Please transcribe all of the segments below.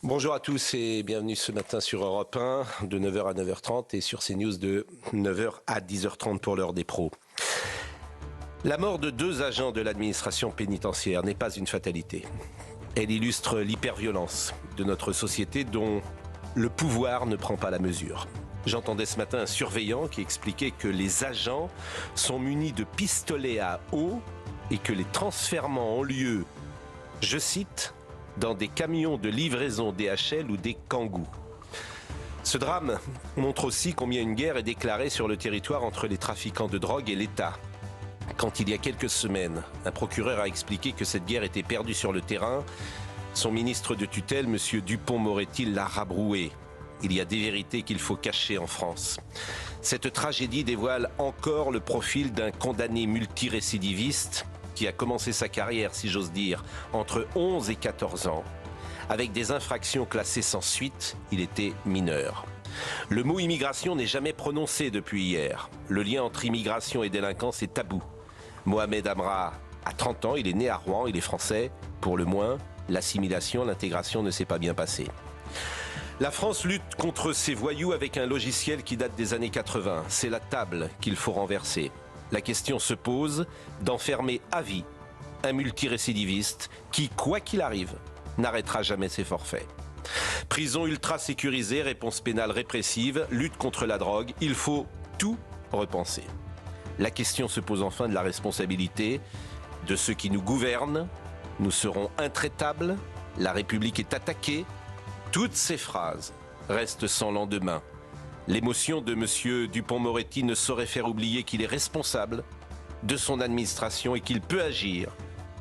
Bonjour à tous et bienvenue ce matin sur Europe 1 de 9h à 9h30 et sur CNews de 9h à 10h30 pour l'heure des pros. La mort de 2 agents de l'administration pénitentiaire n'est pas une fatalité. Elle illustre l'hyperviolence de notre société dont le pouvoir ne prend pas la mesure. J'entendais ce matin un surveillant qui expliquait que les agents sont munis de pistolets à eau et que les transfèrements ont lieu, je cite, dans des camions de livraison DHL ou des Kangoo. Ce drame montre aussi combien une guerre est déclarée sur le territoire entre les trafiquants de drogue et l'État. Quand il y a quelques semaines, un procureur a expliqué que cette guerre était perdue sur le terrain, son ministre de tutelle, M. Dupond-Moretti, l'a rabroué. Il y a des vérités qu'il faut cacher en France. Cette tragédie dévoile encore le profil d'un condamné multirécidiviste qui a commencé sa carrière, si j'ose dire, entre 11 et 14 ans. Avec des infractions classées sans suite, il était mineur. Le mot immigration n'est jamais prononcé depuis hier. Le lien entre immigration et délinquance est tabou. Mohamed Amra a 30 ans, il est né à Rouen, il est français. Pour le moins, l'assimilation, l'intégration ne s'est pas bien passée. La France lutte contre ces voyous avec un logiciel qui date des années 80. C'est la table qu'il faut renverser. La question se pose d'enfermer à vie un multirécidiviste qui, quoi qu'il arrive, n'arrêtera jamais ses forfaits. Prison ultra sécurisée, réponse pénale répressive, lutte contre la drogue, il faut tout repenser. La question se pose enfin de la responsabilité de ceux qui nous gouvernent. Nous serons intraitables, la République est attaquée. Toutes ces phrases restent sans lendemain. L'émotion de M. Dupond-Moretti ne saurait faire oublier qu'il est responsable de son administration et qu'il peut agir,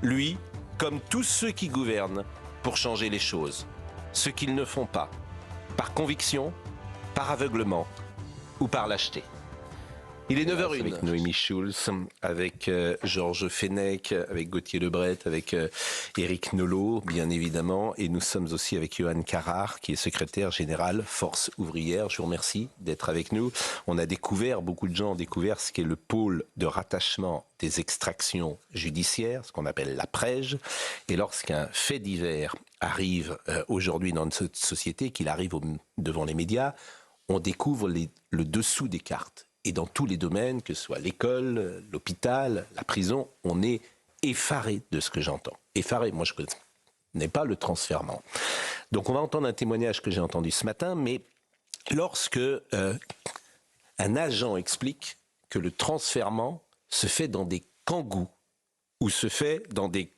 lui, comme tous ceux qui gouvernent, pour changer les choses. Ce qu'ils ne font pas, par conviction, par aveuglement ou par lâcheté. Il est 9h01 avec Noémie Schulz, avec Georges Fenech, avec Gauthier Lebret, avec Éric Nolot, bien évidemment. Et nous sommes aussi avec Johan Carrard, qui est secrétaire général Force ouvrière. Je vous remercie d'être avec nous. On a découvert, beaucoup de gens ont découvert ce qu'est le pôle de rattachement des extractions judiciaires, ce qu'on appelle la PREJ. Et lorsqu'un fait divers arrive aujourd'hui dans notre société, qu'il arrive devant les médias, on découvre le dessous des cartes. Et dans tous les domaines, que ce soit l'école, l'hôpital, la prison, on est effaré de ce que j'entends. Effaré, moi je ne connais pas le transfèrement. Donc on va entendre un témoignage que j'ai entendu ce matin, mais lorsque un agent explique que le transfèrement se fait dans des Kangoo ou se fait dans des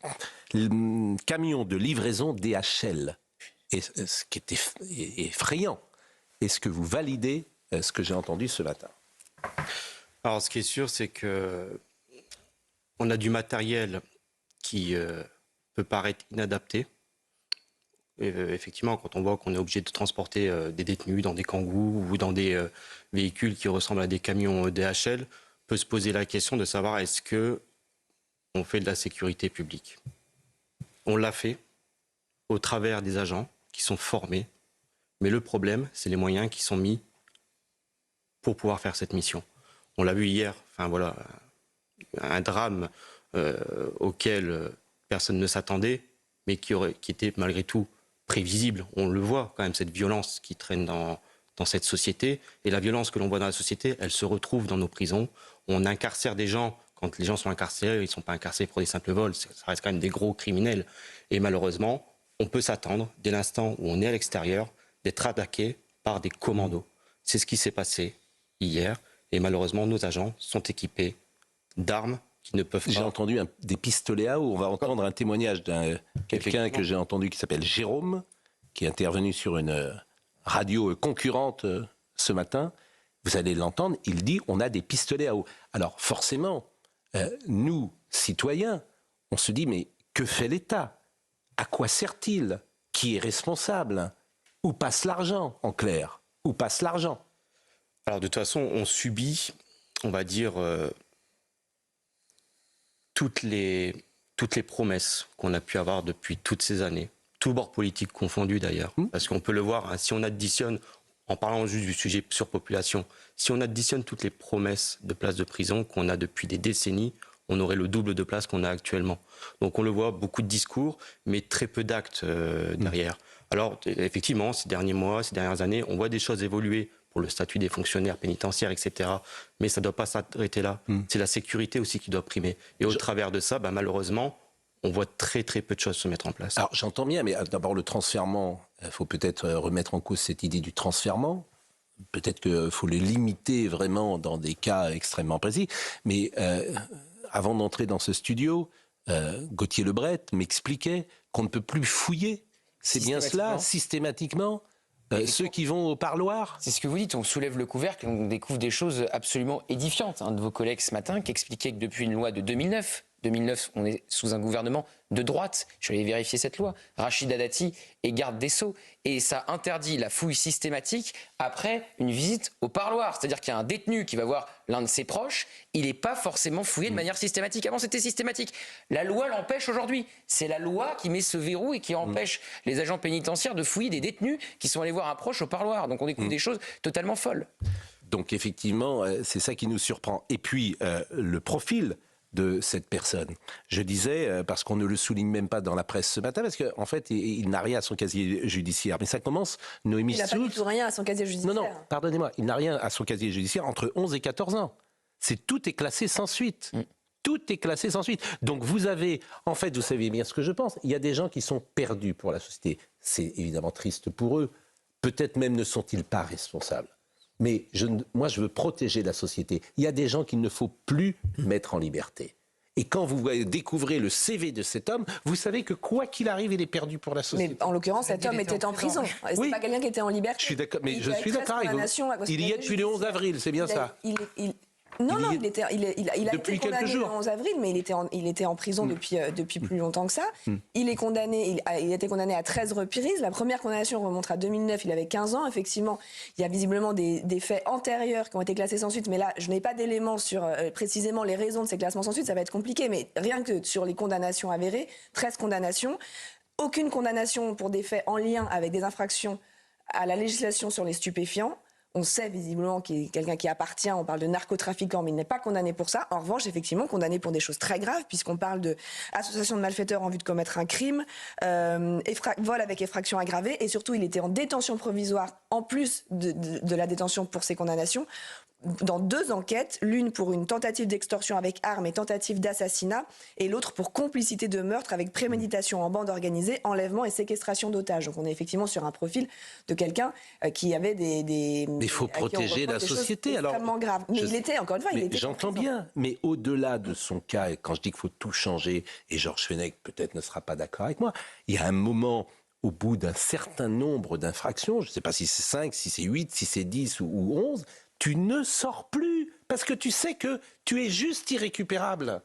camions de livraison DHL, et ce qui est effrayant, est-ce que vous validez ce que j'ai entendu ce matin ? Alors, ce qui est sûr, c'est que on a du matériel qui peut paraître inadapté. Et, effectivement, quand on voit qu'on est obligé de transporter des détenus dans des Kangoo ou dans des véhicules qui ressemblent à des camions DHL, peut se poser la question de savoir est-ce que on fait de la sécurité publique. On l'a fait au travers des agents qui sont formés, mais le problème, c'est les moyens qui sont mis pour pouvoir faire cette mission. On l'a vu hier, enfin voilà, un drame auquel personne ne s'attendait, mais qui était malgré tout prévisible. On le voit quand même, cette violence qui traîne dans cette société. Et la violence que l'on voit dans la société, elle se retrouve dans nos prisons. On incarcère des gens, quand les gens sont incarcérés, ils ne sont pas incarcérés pour des simples vols, ça reste quand même des gros criminels. Et malheureusement, on peut s'attendre, dès l'instant où on est à l'extérieur, d'être attaqué par des commandos. C'est ce qui s'est passé hier, et malheureusement, nos agents sont équipés d'armes qui ne peuvent pas... J'ai entendu des pistolets à eau. On va entendre un témoignage d'un quelqu'un que j'ai entendu qui s'appelle Jérôme, qui est intervenu sur une radio concurrente ce matin. Vous allez l'entendre, il dit on a des pistolets à eau. Alors forcément, nous, citoyens, on se dit mais que fait l'État ? À quoi sert-il ? Qui est responsable ? Où passe l'argent, en clair ? Où passe l'argent ? Alors de toute façon, on subit, on va dire, toutes les promesses qu'on a pu avoir depuis toutes ces années, tout bord politique confondu d'ailleurs, parce qu'on peut le voir, hein, si on additionne, en parlant juste du sujet surpopulation, si on additionne toutes les promesses de places de prison qu'on a depuis des décennies, on aurait le double de places qu'on a actuellement. Donc on le voit, beaucoup de discours, mais très peu d'actes derrière. Alors, effectivement, ces derniers mois, ces dernières années, on voit des choses évoluer pour le statut des fonctionnaires pénitentiaires, etc. Mais ça ne doit pas s'arrêter là. C'est la sécurité aussi qui doit primer. Et au travers de ça, malheureusement, on voit très très peu de choses se mettre en place. Alors j'entends bien, mais d'abord le transfèrement, il faut peut-être remettre en cause cette idée du transfèrement. Peut-être qu'il faut le limiter vraiment dans des cas extrêmement précis. Mais avant d'entrer dans ce studio, Gauthier Lebret m'expliquait qu'on ne peut plus fouiller. C'est bien cela, systématiquement. Ceux qui vont au parloir. C'est ce que vous dites, on soulève le couvercle et on découvre des choses absolument édifiantes. Un de vos collègues ce matin qui expliquait que depuis une loi de 2009, on est sous un gouvernement de droite. Je vais aller vérifier cette loi. Rachida Dati est garde des Sceaux. Et ça interdit la fouille systématique après une visite au parloir. C'est-à-dire qu'il y a un détenu qui va voir l'un de ses proches, il n'est pas forcément fouillé de manière systématique. Avant, c'était systématique. La loi l'empêche aujourd'hui. C'est la loi qui met ce verrou et qui empêche les agents pénitentiaires de fouiller des détenus qui sont allés voir un proche au parloir. Donc on découvre des choses totalement folles. Donc effectivement, c'est ça qui nous surprend. Et puis, le profil de cette personne. Je disais, parce qu'on ne le souligne même pas dans la presse ce matin, parce qu'en fait, il n'a rien à son casier judiciaire. Mais ça commence, Noémie Schultz... Il n'a pas du tout rien à son casier judiciaire. Non, pardonnez-moi, il n'a rien à son casier judiciaire entre 11 et 14 ans. Tout est classé sans suite. Tout est classé sans suite. Donc vous avez, en fait, vous savez bien ce que je pense, il y a des gens qui sont perdus pour la société. C'est évidemment triste pour eux. Peut-être même ne sont-ils pas responsables. Mais moi, je veux protéger la société. Il y a des gens qu'il ne faut plus mettre en liberté. Et quand vous découvrez le CV de cet homme, vous savez que quoi qu'il arrive, il est perdu pour la société. Mais en l'occurrence, cet homme était en prison. C'est pas quelqu'un qui était en liberté. Je suis d'accord, mais je suis d'accord avec vous. Il y est depuis le 11 avril, c'est bien ça. Non, il a été condamné le 11 avril, mais il était en prison depuis plus longtemps que ça. Il est condamné, il a été condamné à 13 reprises. La première condamnation remonte à 2009, il avait 15 ans. Effectivement, il y a visiblement des faits antérieurs qui ont été classés sans suite, mais là, je n'ai pas d'éléments sur précisément les raisons de ces classements sans suite, ça va être compliqué, mais rien que sur les condamnations avérées, 13 condamnations, aucune condamnation pour des faits en lien avec des infractions à la législation sur les stupéfiants. On sait visiblement qu'il est quelqu'un qui appartient, on parle de narcotrafiquant, mais il n'est pas condamné pour ça. En revanche, effectivement, condamné pour des choses très graves, puisqu'on parle d'association de malfaiteurs en vue de commettre un crime, vol avec effraction aggravée, et surtout, il était en détention provisoire, en plus de la détention pour ses condamnations, dans 2 enquêtes, l'une pour une tentative d'extorsion avec arme et tentative d'assassinat, et l'autre pour complicité de meurtre avec préméditation en bande organisée, enlèvement et séquestration d'otages. Donc on est effectivement sur un profil de quelqu'un qui avait des... Mais il faut protéger la société. Extrêmement graves. Mais il était, encore une fois, il était... J'entends bien, mais au-delà de son cas, et quand je dis qu'il faut tout changer, et Georges Fenech peut-être ne sera pas d'accord avec moi, il y a un moment... Au bout d'un certain nombre d'infractions, je ne sais pas si c'est 5, si c'est 8, si c'est 10 ou 11, tu ne sors plus parce que tu sais que tu es juste irrécupérable.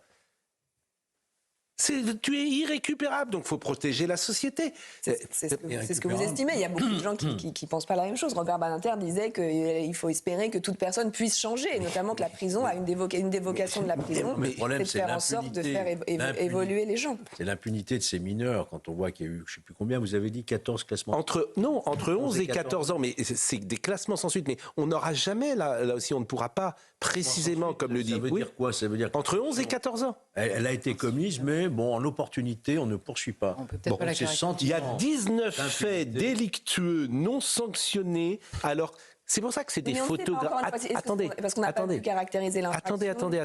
Tu es irrécupérable, donc il faut protéger la société. C'est ce que vous estimez. Il y a beaucoup de gens qui pensent pas la même chose. Robert Badinter disait qu'il faut espérer que toute personne puisse changer, et notamment que la prison a une des vocations de la prison, c'est de faire en sorte de faire évoluer les gens. C'est l'impunité de ces mineurs, quand on voit qu'il y a eu, je ne sais plus combien, vous avez dit 14 classements. Entre 11 et 14 ans, mais c'est des classements sans suite. Mais on n'aura jamais, là aussi, on ne pourra pas précisément, comme le dit. Ça veut dire quoi? Ça veut dire entre 11 et 14 ans. Elle a été commise, mais bon, en opportunité, on ne poursuit pas. On peut peut-être pas la il y a 19 faits délictueux non sanctionnés. Alors, c'est pour ça que c'est des photographes. Attendez, parce qu'on n'a pas pu caractériser l'infraction. Attendez.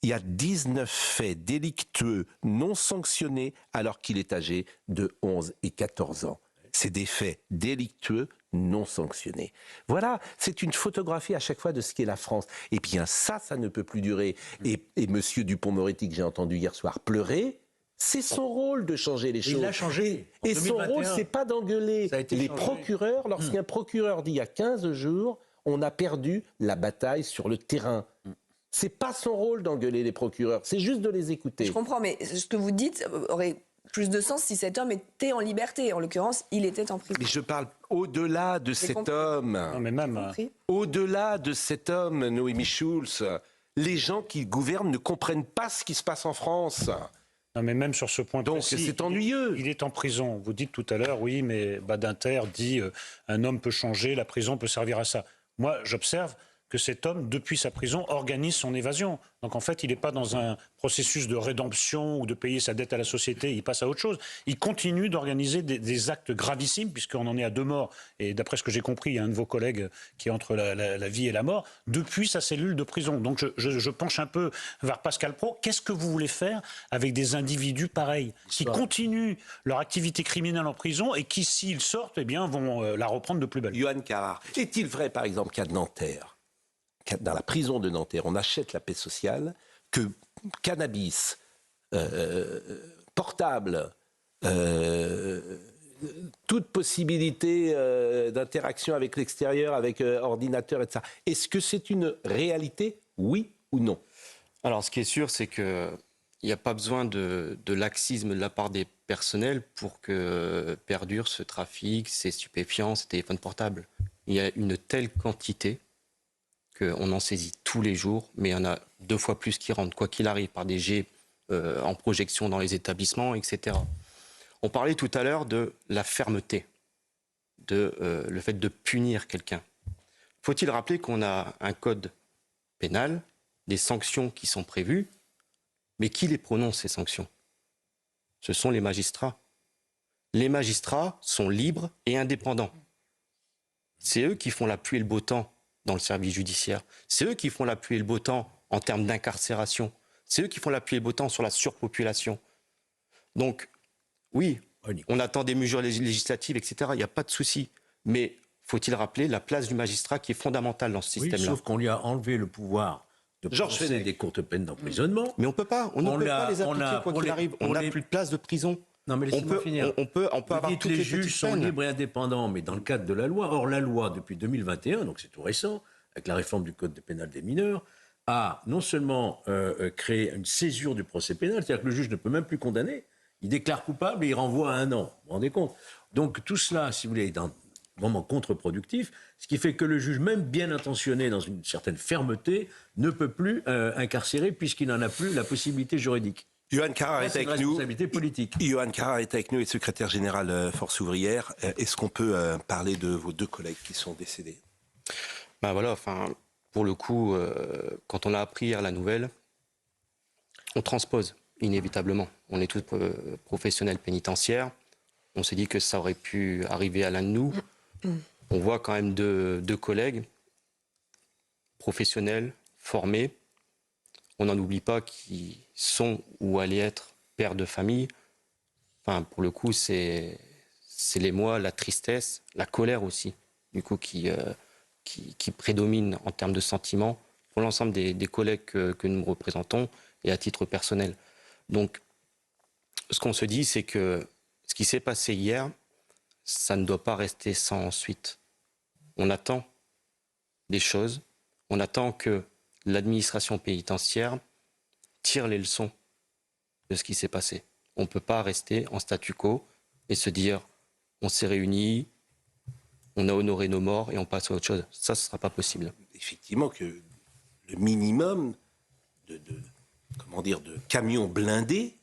Il y a 19 faits délictueux non sanctionnés alors qu'il est âgé de 11 et 14 ans. C'est des faits délictueux non sanctionnés. Voilà, c'est une photographie à chaque fois de ce qu'est la France. Et bien ça ne peut plus durer. Et monsieur Dupond-Moretti, que j'ai entendu hier soir pleurer, c'est son rôle de changer les choses. Il l'a changé. Et son rôle, c'est pas d'engueuler les procureurs. Lorsqu'un procureur dit il y a 15 jours, on a perdu la bataille sur le terrain. C'est pas son rôle d'engueuler les procureurs, c'est juste de les écouter. Je comprends, mais ce que vous dites aurait plus de sens si cet homme était en liberté. En l'occurrence, il était en prison. Mais je parle au-delà de cet homme. Non, mais même... Au-delà de cet homme, Noémie Schultz, les gens qui gouvernent ne comprennent pas ce qui se passe en France. Non, mais même sur ce point donc précis, c'est ennuyeux. Il est en prison. Vous dites tout à l'heure, oui, mais Badinter dit un homme peut changer, la prison peut servir à ça. Moi, j'observe que cet homme, depuis sa prison, organise son évasion. Donc en fait, il n'est pas dans un processus de rédemption ou de payer sa dette à la société, il passe à autre chose. Il continue d'organiser des actes gravissimes, puisqu'on en est à 2 morts. Et d'après ce que j'ai compris, il y a un de vos collègues qui est entre la vie et la mort, depuis sa cellule de prison. Donc je penche un peu vers Pascal Praud. Qu'est-ce que vous voulez faire avec des individus pareils, qui continuent leur activité criminelle en prison et qui, s'ils sortent, eh bien, vont la reprendre de plus belle? Yohann Carrard, est-il vrai, par exemple, qu'à Nanterre, dans la prison de Nanterre, on achète la paix sociale, que cannabis, portable, toute possibilité d'interaction avec l'extérieur, avec ordinateur, etc. Est-ce que c'est une réalité, oui ou non? Alors, ce qui est sûr, c'est qu'il n'y a pas besoin de laxisme de la part des personnels pour que perdure ce trafic, ces stupéfiants, ces téléphones portables. Il y a une telle quantité qu'on en saisit tous les jours, mais il y en a 2 fois plus qui rentrent, quoi qu'il arrive, par des jets en projection dans les établissements, etc. On parlait tout à l'heure de la fermeté, le fait de punir quelqu'un. Faut-il rappeler qu'on a un code pénal, des sanctions qui sont prévues, mais qui les prononce, ces sanctions? Ce sont les magistrats. Les magistrats sont libres et indépendants. C'est eux qui font la pluie et le beau temps dans le service judiciaire. C'est eux qui font la pluie et le beau temps en termes d'incarcération. C'est eux qui font la pluie et le beau temps sur la surpopulation. Donc, oui, on attend des mesures législatives, etc. Il n'y a pas de souci. Mais faut-il rappeler la place du magistrat qui est fondamentale dans ce système-là? Oui, sauf qu'on lui a enlevé le pouvoir de prononcer des courtes peines d'emprisonnement. Mais on ne peut pas. On ne peut pas les appliquer quoi qu'il arrive. On n'a plus de place de prison. Non, mais laissez-moi finir. On peut avoir toutes les les juges sont libres et indépendants, mais dans le cadre de la loi. Or, la loi, depuis 2021, donc c'est tout récent, avec la réforme du Code pénal des mineurs, a non seulement créé une césure du procès pénal, c'est-à-dire que le juge ne peut même plus condamner, il déclare coupable et il renvoie à 1 an. Vous vous rendez compte? Donc tout cela, si vous voulez, est vraiment contre-productif, ce qui fait que le juge, même bien intentionné dans une certaine fermeté, ne peut plus incarcérer puisqu'il n'en a plus la possibilité juridique. Yohann Carrard est avec nous. Responsabilité politique. Yohann Carrard est avec nous et secrétaire général Force ouvrière. Est-ce qu'on peut parler de vos 2 collègues qui sont décédés? Ben voilà, enfin, pour le coup, quand on a appris hier la nouvelle, on transpose inévitablement. On est tous professionnels pénitentiaires. On s'est dit que ça aurait pu arriver à l'un de nous. On voit quand même 2 collègues professionnels, formés. On n'en oublie pas qui sont ou allaient être pères de famille. Enfin, pour le coup, c'est l'émoi, la tristesse, la colère aussi, du coup, qui prédomine en termes de sentiments pour l'ensemble des collègues que nous représentons et à titre personnel. Donc, ce qu'on se dit, c'est que ce qui s'est passé hier, ça ne doit pas rester sans suite. On attend des choses, on attend que l'administration pénitentiaire tire les leçons de ce qui s'est passé. On ne peut pas rester en statu quo et se dire on s'est réunis, on a honoré nos morts et on passe à autre chose. Ça, ce ne sera pas possible. Effectivement que le minimum de camions blindés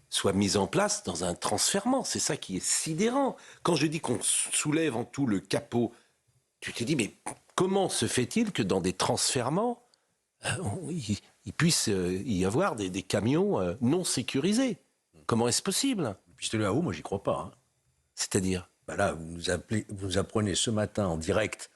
soit mis en place dans un transfèrement. C'est ça qui est sidérant. Quand je dis qu'on soulève en tout le capot, tu te dis mais comment se fait-il que dans des transfèrements, il puisse y avoir des camions non sécurisés? Comment est-ce possible? Le pistolet à eau, moi, j'y crois pas. Hein. C'est-à-dire? Là, vous nous apprenez ce matin en direct.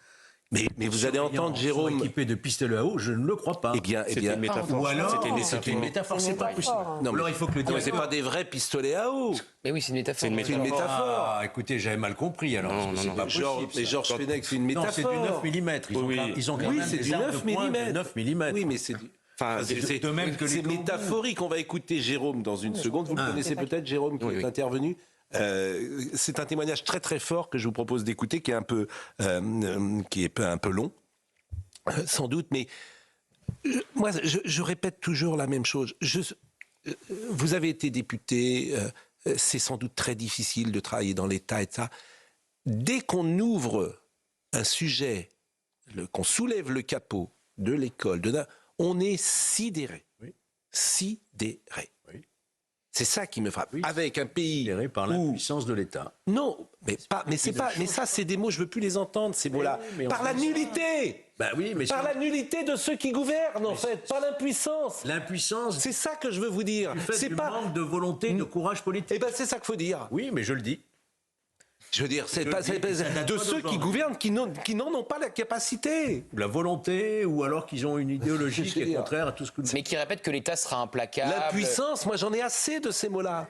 Mais vous allez entendre Jérôme équipé de pistolets à eau, je ne le crois pas. Eh bien, une métaphore. Ou alors, C'était une métaphore, c'est pas possible. Non, mais alors il faut que le c'est pas des vrais pistolets à eau. Mais oui, c'est une métaphore. C'est une métaphore. Ah, écousez, j'avais mal compris alors. Non, c'est non, pas non. possible. Mais Georges Fenech, c'est une métaphore. Non, c'est du 9 mm. Ils ont quand même c'est des du armes 9 de poing de mm. 9 mm. Oui, mais c'est Enfin, c'est de même que les corbeaux. métaphorique. On va écouter Jérôme dans une seconde. Vous le connaissez peut-être, Jérôme, qui est intervenu. C'est un témoignage très très fort que je vous propose d'écouter, qui est un peu long, sans doute, mais moi je répète toujours la même chose. Vous avez été député, c'est sans doute très difficile de travailler dans l'État et ça. Dès qu'on ouvre un sujet, qu'on soulève le capot de l'école, on est sidéré. Oui. Sidéré. Oui. C'est ça qui me frappe. Oui. Avec un pays géré par l'impuissance de l'État. Non, mais ça, c'est des mots, je veux plus les entendre, ces mots-là. Par la nullité. Bah oui, mais par la nullité de ceux qui gouvernent, en fait, par l'impuissance. L'impuissance. C'est ça que je veux vous dire. C'est pas manque de volonté, de courage politique. Eh ben, c'est ça qu'il faut dire. Oui, mais je le dis. Je veux dire, c'est pas de ceux qui gouvernent, qui n'en ont pas la capacité. La volonté, ou alors qu'ils ont une idéologie qui est contraire à tout ce que nous... Mais qui répète que l'État sera implacable. La puissance, moi j'en ai assez de ces mots-là.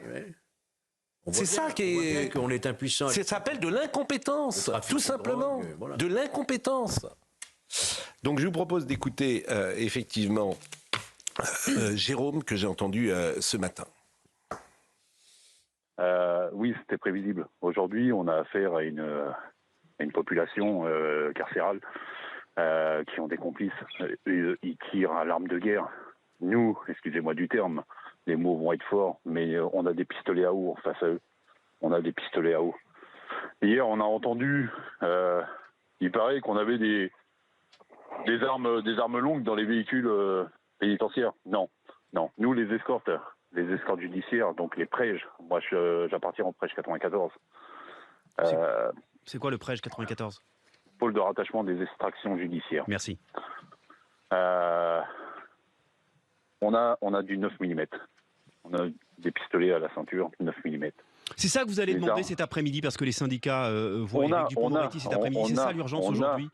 C'est ça qui est... qu'on est impuissant. Ça s'appelle de l'incompétence, tout simplement. Voilà. De l'incompétence. Donc je vous propose d'écouter effectivement Jérôme, que j'ai entendu ce matin. Oui, c'était prévisible. Aujourd'hui, on a affaire à une population carcérale qui ont des complices. Ils tirent à l'arme de guerre. Nous, excusez-moi du terme, les mots vont être forts, mais on a des pistolets à eau face à eux. On a des pistolets à eau. Hier, on a entendu, il paraît qu'on avait des armes longues dans les véhicules pénitentiaires. Non. Nous, les escortes judiciaires, donc les PREJ. Moi, j'appartiens au PREJ 94. C'est quoi le PREJ 94 ? Pôle de rattachement des extractions judiciaires. Merci. On a du 9 mm. On a des pistolets à la ceinture, 9 mm. C'est ça que vous allez demander cet après-midi, parce que les syndicats vont Éric Dupond-Moretti cet après-midi. C'est ça l'urgence aujourd'hui ?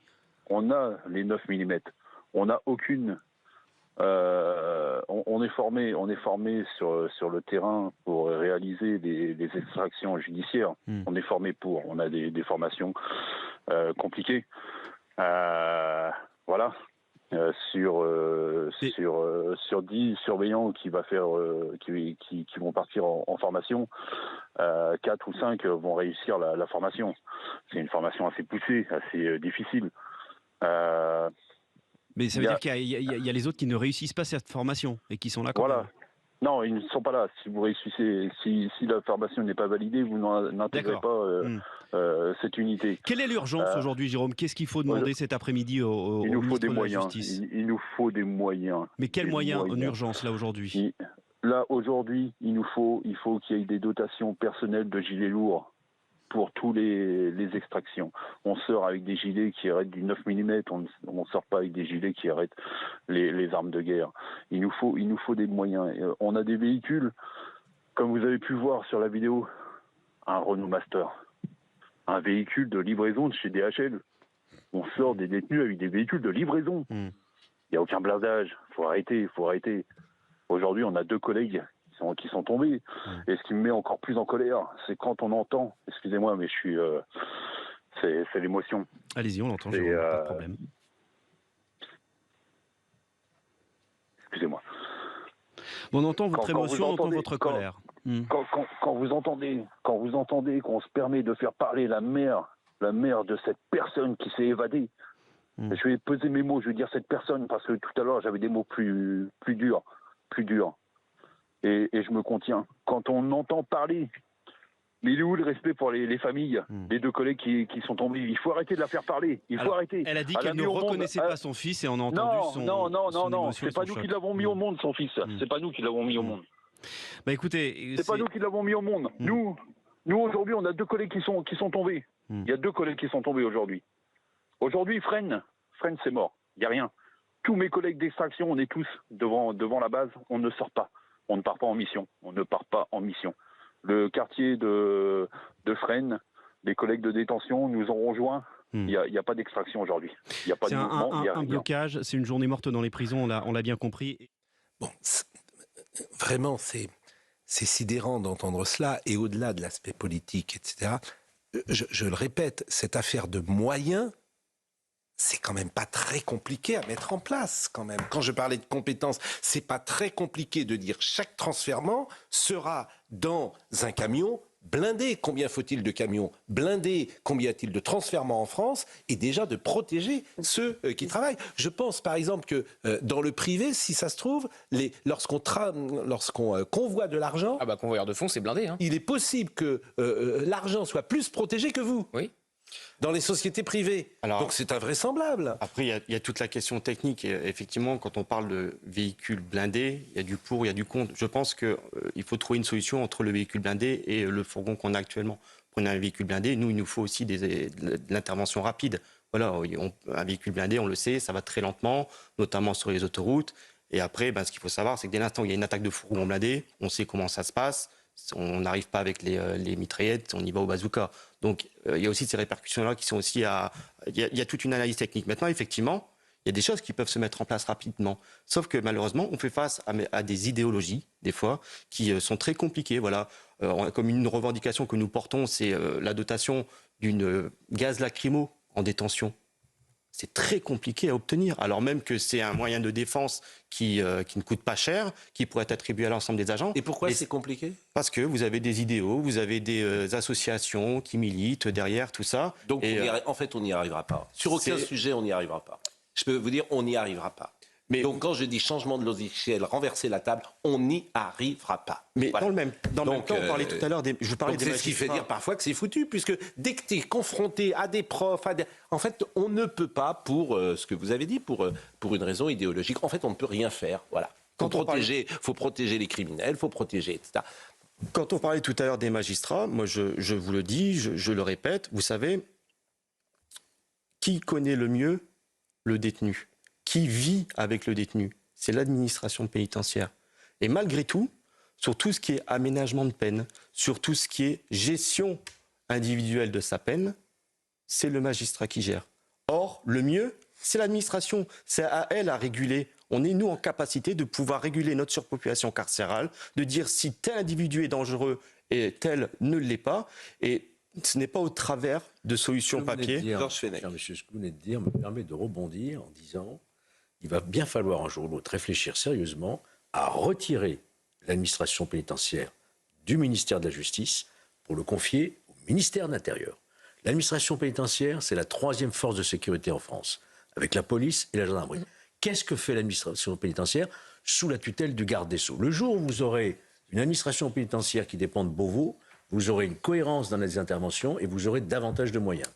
On a les 9 mm. On n'a aucune... on est formé sur le terrain pour réaliser des extractions judiciaires. On est formé pour. On a des formations compliquées. Voilà. Sur 10 surveillants qui vont partir en formation, 4 ou 5 vont réussir la formation. C'est une formation assez poussée, assez difficile. Mais ça veut dire qu'il y a les autres qui ne réussissent pas cette formation et qui sont là quand même. Non, ils ne sont pas là. Si vous réussissez, si la formation n'est pas validée, vous n'intégrez pas cette unité. Quelle est l'urgence aujourd'hui, Jérôme ? Qu'est-ce qu'il faut demander cet après-midi au ministre de la Justice ? Il nous faut des moyens. Mais quels moyens en urgence là aujourd'hui ? Là aujourd'hui, il faut qu'il y ait des dotations personnelles de gilets lourds pour tous les extractions. On sort avec des gilets qui arrêtent du 9 mm, on ne sort pas avec des gilets qui arrêtent les armes de guerre. Il nous faut des moyens. On a des véhicules, comme vous avez pu voir sur la vidéo, un Renault Master, un véhicule de livraison de chez DHL. On sort des détenus avec des véhicules de livraison. Il n'y a aucun blindage. Faut arrêter. Aujourd'hui, on a 2 collègues qui sont tombés. Et ce qui me met encore plus en colère, c'est quand on entend, excusez-moi, mais c'est l'émotion. Allez-y, on l'entend, pas de problème. Excusez-moi. On entend votre émotion, on entend votre colère. Quand vous entendez qu'on se permet de faire parler la mère de cette personne qui s'est évadée, je vais peser mes mots, je vais dire cette personne, parce que tout à l'heure j'avais des mots plus durs. Et je me contiens. Quand on entend parler, mais il est où le respect pour les familles, les 2 collègues qui sont tombés ? Il faut arrêter de la faire parler. Arrêter. Elle a dit qu'elle ne reconnaissait pas son fils et on a entendu son Non. C'est pas nous qui l'avons mis au monde, son fils. C'est pas nous qui l'avons mis au monde. Bah écoutez, c'est pas nous qui l'avons mis au monde. Nous aujourd'hui, on a 2 collègues qui sont tombés. Il y a 2 collègues qui sont tombés aujourd'hui. Aujourd'hui, Fresnes, c'est mort. Il n'y a rien. Tous mes collègues d'extraction, on est tous devant la base. On ne sort pas. On ne part pas en mission. Le quartier de Fresnes, les collègues de détention nous ont rejoints. Il n'y a pas d'extraction aujourd'hui. Il n'y a pas de mouvement. Un blocage, c'est une journée morte dans les prisons, on l'a bien compris. Bon, vraiment, c'est sidérant d'entendre cela. Et au-delà de l'aspect politique, etc., je le répète, cette affaire de moyens, c'est quand même pas très compliqué à mettre en place, quand même. Quand je parlais de compétences, c'est pas très compliqué de dire chaque transfèrement sera dans un camion blindé. Combien faut-il de camions blindés ? Combien y a-t-il de transfèrements en France ? Et déjà de protéger ceux qui travaillent. Je pense par exemple que dans le privé, si ça se trouve, lorsqu'on convoie de l'argent... Ah bah convoyeur de fonds, c'est blindé. Hein. Il est possible que l'argent soit plus protégé que vous. Oui. dans les sociétés privées. Donc c'est invraisemblable. Après, il y a toute la question technique. Et effectivement, quand on parle de véhicules blindés, il y a du pour, il y a du contre. Je pense qu'il faut trouver une solution entre le véhicule blindé et le fourgon qu'on a actuellement. Prenez un véhicule blindé, nous, il nous faut aussi de l'intervention rapide. Voilà, un véhicule blindé, on le sait, ça va très lentement, notamment sur les autoroutes. Et après, ce qu'il faut savoir, c'est que dès l'instant où il y a une attaque de fourgon blindé, on sait comment ça se passe. On n'arrive pas avec les mitraillettes, on y va au bazooka. Donc, il y a aussi ces répercussions-là qui sont aussi il y a toute une analyse technique. Maintenant, effectivement, il y a des choses qui peuvent se mettre en place rapidement. Sauf que, malheureusement, on fait face à des idéologies, des fois, qui sont très compliquées. Voilà. Comme une revendication que nous portons, c'est la dotation d'une gaz lacrymo en détention. C'est très compliqué à obtenir, alors même que c'est un moyen de défense qui ne coûte pas cher, qui pourrait être attribué à l'ensemble des agents. Et pourquoi c'est compliqué ? Parce que vous avez des idéaux, vous avez des associations qui militent derrière tout ça. Donc en fait, on n'y arrivera pas. Sur aucun sujet, on n'y arrivera pas. Je peux vous dire, on n'y arrivera pas. Donc quand je dis changement de logiciel, renverser la table, on n'y arrivera pas. Mais voilà. Dans le même temps, on parlait tout à l'heure je vous parlais des magistrats. C'est ce qui fait dire parfois que c'est foutu, puisque dès que tu es confronté à des profs, en fait, on ne peut pas, pour ce que vous avez dit, pour une raison idéologique, en fait, on ne peut rien faire. Voilà. Faut protéger les criminels, faut protéger, etc. Quand on parlait tout à l'heure des magistrats, moi je vous le dis, je le répète, vous savez, qui connaît le mieux le détenu ? Qui vit avec le détenu? C'est l'administration pénitentiaire. Et malgré tout, sur tout ce qui est aménagement de peine, sur tout ce qui est gestion individuelle de sa peine, c'est le magistrat qui gère. Or, le mieux, c'est l'administration. C'est à elle à réguler. On est, nous, en capacité de pouvoir réguler notre surpopulation carcérale, de dire si tel individu est dangereux et tel ne l'est pas. Et ce n'est pas au travers de solutions papier. Monsieur, ce que vous venez de dire me permet de rebondir en disant il va bien falloir un jour ou l'autre réfléchir sérieusement à retirer l'administration pénitentiaire du ministère de la Justice pour le confier au ministère de l'Intérieur. L'administration pénitentiaire, c'est la troisième force de sécurité en France, avec la police et la gendarmerie. Qu'est-ce que fait l'administration pénitentiaire sous la tutelle du garde des Sceaux? Le jour où vous aurez une administration pénitentiaire qui dépend de Beauvau, vous aurez une cohérence dans les interventions et vous aurez davantage de moyens.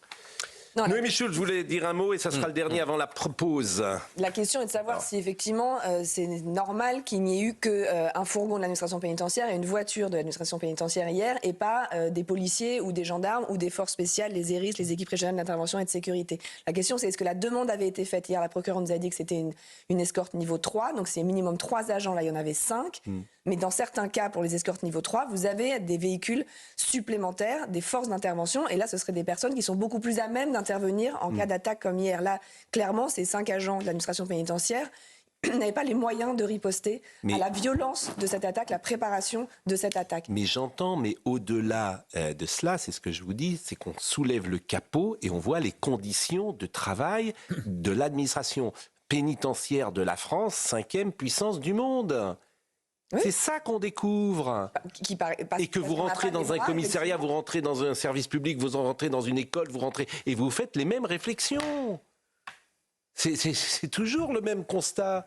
Noémie Schulz, je voulais dire un mot et ça sera le dernier avant la pause. La question est de savoir si effectivement c'est normal qu'il n'y ait eu qu'un fourgon de l'administration pénitentiaire et une voiture de l'administration pénitentiaire hier et pas des policiers ou des gendarmes ou des forces spéciales, les ERIS, les équipes régionales d'intervention et de sécurité. La question c'est est-ce que la demande avait été faite hier? La procureure nous a dit que c'était une escorte niveau 3, donc c'est minimum 3 agents, là il y en avait 5. Mais dans certains cas, pour les escortes niveau 3, vous avez des véhicules supplémentaires, des forces d'intervention. Et là, ce seraient des personnes qui sont beaucoup plus à même d'intervenir en cas d'attaque comme hier. Là, clairement, ces 5 agents de l'administration pénitentiaire n'avaient pas les moyens de riposter à la violence de cette attaque, la préparation de cette attaque. Mais j'entends, mais au-delà de cela, c'est ce que je vous dis, c'est qu'on soulève le capot et on voit les conditions de travail de l'administration pénitentiaire de la France, 5e puissance du monde. Oui. C'est ça qu'on découvre. Et que vous rentrez dans un commissariat, vous rentrez dans un service public, vous rentrez dans une école, vous rentrez et vous faites les mêmes réflexions. C'est toujours le même constat.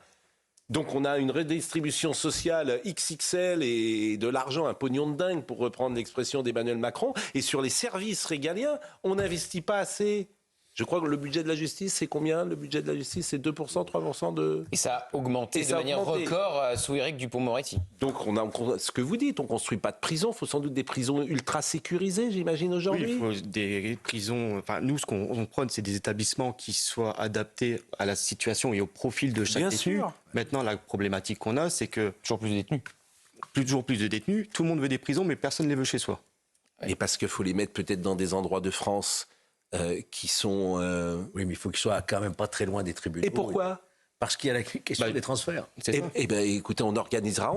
Donc on a une redistribution sociale XXL et de l'argent, un pognon de dingue pour reprendre l'expression d'Emmanuel Macron. Et sur les services régaliens, on n'investit pas assez. Je crois que le budget de la justice, c'est combien? Le budget de la justice, c'est 2%, 3% de... Et ça a augmenté de manière record sous Éric Dupond-Moretti. Donc, on a ce que vous dites, on ne construit pas de prison. Il faut sans doute des prisons ultra sécurisées, j'imagine, aujourd'hui. Oui, il faut des prisons... Enfin, nous, ce qu'on prône, c'est des établissements qui soient adaptés à la situation et au profil de chaque détenu. Sûr. Maintenant, la problématique qu'on a, c'est que... Toujours plus de détenus. Toujours plus de détenus. Tout le monde veut des prisons, mais personne ne les veut chez soi. Et parce qu'il faut les mettre peut-être dans des endroits de France... qui sont... Oui, mais il faut qu'ils soient quand même pas très loin des tribunaux. Et pourquoi? Parce qu'il y a la question des transferts. Eh bien, écoutez, on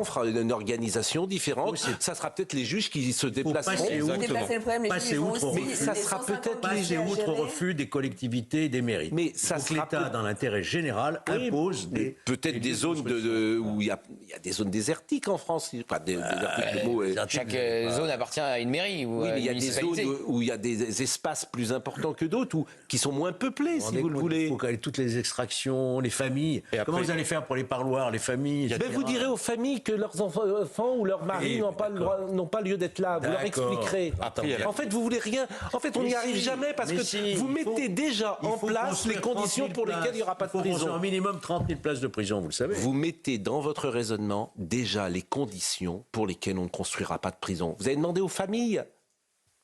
fera une organisation différente. Oui, ça sera peut-être les juges qui se déplaceront. Passer outre mais ça sera peut-être passer outre au refus des collectivités et des mairies. Mais ça sera l'État, dans l'intérêt général, impose peut-être des zones où il y a des zones désertiques en France. Chaque zone appartient à une mairie ou oui, mais il y a des zones où il y a des espaces plus importants que d'autres, qui sont moins peuplés, si vous le voulez. Il faut toutes les extractions, les familles. familles. Comment vous allez faire pour les parloirs, les familles, etc. Vous direz aux familles que leurs enfants ou leurs maris n'ont pas lieu d'être là. Vous leur expliquerez. En fait, vous voulez rien. En fait, on n'y arrive jamais parce que vous mettez déjà en place les conditions pour lesquelles il n'y aura pas de prison. Il faut un minimum 30 000 places de prison, vous le savez. Vous mettez dans votre raisonnement déjà les conditions pour lesquelles on ne construira pas de prison. Vous avez demandé aux familles.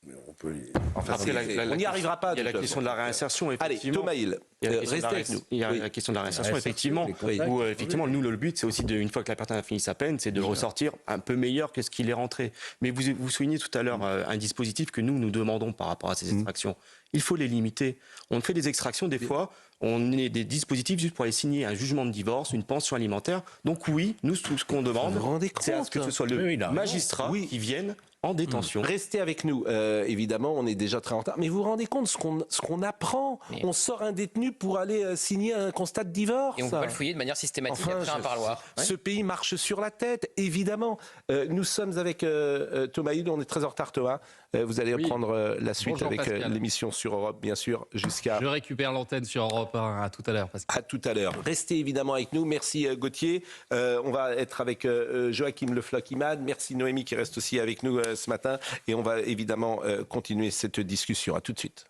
On n'y arrivera pas. Il y a la question de la réinsertion, effectivement. Allez, Thomas Hill, restez avec nous. Il y a la question de la réinsertion, effectivement, où effectivement, nous, le but, c'est aussi, une fois que la personne a fini sa peine, c'est de ressortir un peu meilleur que ce qu'il est rentré. Mais vous soulignez tout à l'heure un dispositif que nous demandons par rapport à ces extractions. Il faut les limiter. On fait des extractions, des fois, on est des dispositifs juste pour aller signer un jugement de divorce, une pension alimentaire. Donc oui, nous, tout ce qu'on demande, c'est que ce soit le magistrat qui vienne en détention. Restez avec nous, évidemment, on est déjà très en retard. Mais vous vous rendez compte ce qu'on apprend? On sort un détenu pour aller signer un constat de divorce. Et on peut pas le fouiller de manière systématique après un parloir. Ce pays marche sur la tête, évidemment. Nous sommes avec Thomas Hill, on est très en retard, Thomas. Vous allez reprendre la suite. Bonjour, avec l'émission sur Europe, bien sûr, jusqu'à... Je récupère l'antenne sur Europe 1. À tout à l'heure, Pascal. À tout à l'heure. Restez évidemment avec nous. Merci Gauthier. On va être avec Joachim Le Floch-Imad. Merci Noémie qui reste aussi avec nous ce matin. Et on va évidemment continuer cette discussion. À tout de suite.